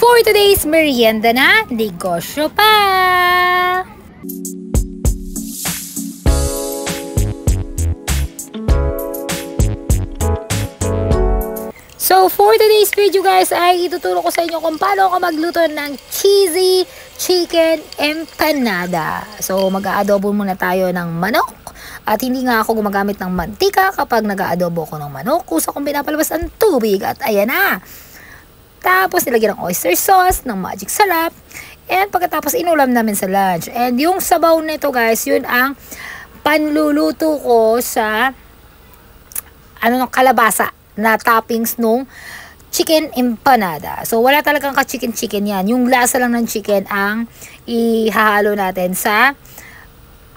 For today's merienda na, negosyo pa! So, for today's video guys, ay ituturo ko sa inyo kung paano ako magluto ng cheesy chicken empanada. So, mag-aadobo muna tayo ng manok. At hindi nga ako gumagamit ng mantika kapag nag-aadobo ko ng manok. Kusa kong pinapalabas ang tubig at ayan na. Tapos, nilagyan ng oyster sauce, ng magic sarap. And pagkatapos, inulam namin sa lunch. And yung sabaw nito guys, yun ang panluluto ko sa kalabasa na toppings nung chicken empanada. So, wala talagang ka-chicken-chicken yan. Yung lasa lang ng chicken ang ihahalo natin sa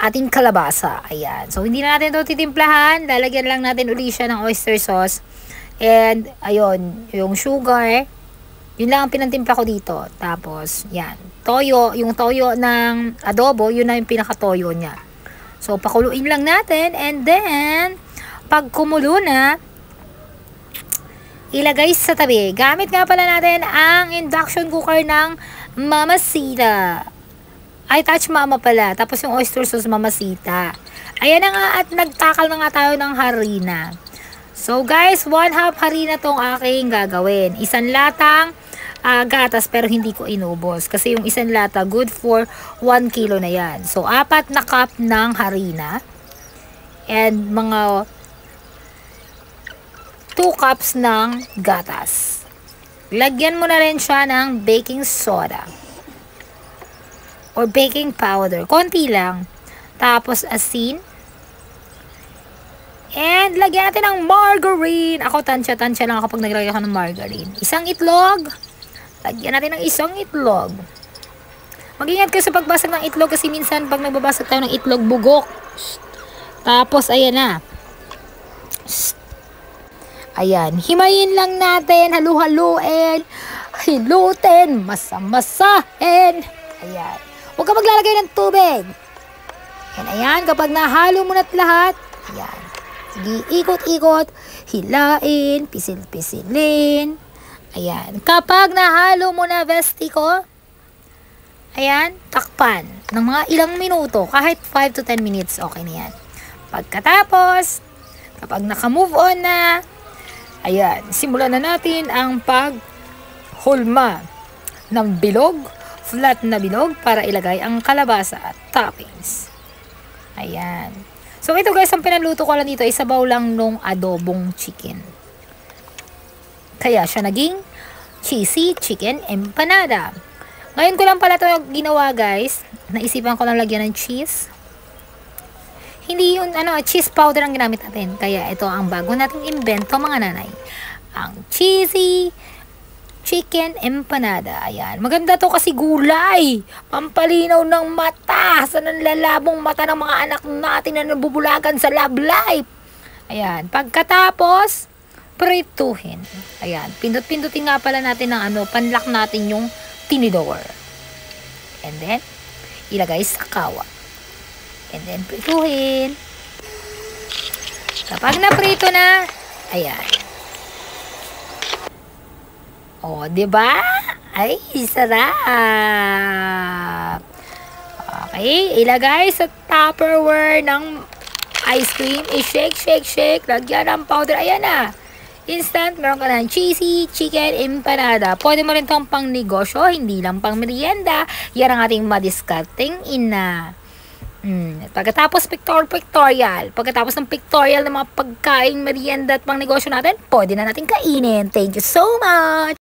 ating kalabasa. Ayan. So, hindi na natin ito titimplahan. Lalagyan lang natin uli siya ng oyster sauce. And, ayun, yung sugar. Yun lang ang pinantimpla ko dito. Tapos, yan. Toyo. Yung toyo ng adobo, yun na yung pinaka-toyo niya. So, pakuluin lang natin. And then, pag kumulo na, ilagay sa tabi. Gamit nga pala natin ang induction cooker ng Mamacita. Ay, touch mama pala. Tapos yung oyster sauce Mamacita. Ayan na nga at nagtakal na nga tayo ng harina. So guys, 1/2 harina tong aking gagawin. Isang latang gatas pero hindi ko inubos. Kasi yung isang lata good for 1 kilo na yan. So 4 na cup ng harina. And mga 2 cups ng gatas. Lagyan mo na rin siya ng baking soda. Or baking powder. Konti lang. Tapos asin. And lagyan natin ng margarine. Ako tansya-tansya lang ako pag naglagay ako ng margarine. Isang itlog. Lagyan natin ng isang itlog. Mag-ingat kayo sa pagbasag ng itlog kasi minsan pag nagbabasag tayo ng itlog, bugok. Tapos ayan na. Ayan, himayin lang natin, halu-haluin, hilutin, masa-masahin. Ayan, huwag ka maglalagay ng tubig. Ayan, kapag nahalo mo na't lahat, ayan, sige, ikot-ikot, hilain, pisil-pisilin. Ayan, kapag nahalo mo na bestie ko, ayan, takpan ng mga ilang minuto, kahit 5 to 10 minutes, okay na yan. Pagkatapos, kapag naka-move on na, ayan, simulan na natin ang paghulma ng bilog, flat na bilog para ilagay ang kalabasa at toppings. Ayan. So ito guys, ang pinaluto ko lang dito ay sabaw lang nung adobong chicken. Kaya siya naging cheesy chicken empanada. Ngayon ko lang pala ito ginawa guys. Naisipan ko lang lagyan ng cheese. Hindi yun, cheese powder ang ginamit natin. Kaya ito ang bago nating invento mga nanay. Ang cheesy chicken empanada. Ayan. Maganda to kasi gulay. Pampalinaw ng mata. Sa nanlalabong mata ng mga anak natin na nabubulagan sa love life. Ayan. Pagkatapos, prituhin. Ayan. Pindot-pindutin nga pala natin ng panlock natin yung tinidor. And then, ilagay sa kawa. And then, prituhin. Kapag naprito na, ayan. O, diba? Ay, sarap. Okay, ilagay sa Tupperware ng ice cream. I-shake, shake, shake. Lagyan ng powder. Ayan na. Instant, meron ka ng cheesy chicken empanada. Pwede mo rin itong pang negosyo, hindi lang pang merienda. Yan ang ating madiscarding ina. Pagkatapos pictorial. Pagkatapos ng pictorial ng mga pagkain, merienda at pang negosyo natin, pwede na natin kainin. Thank you so much!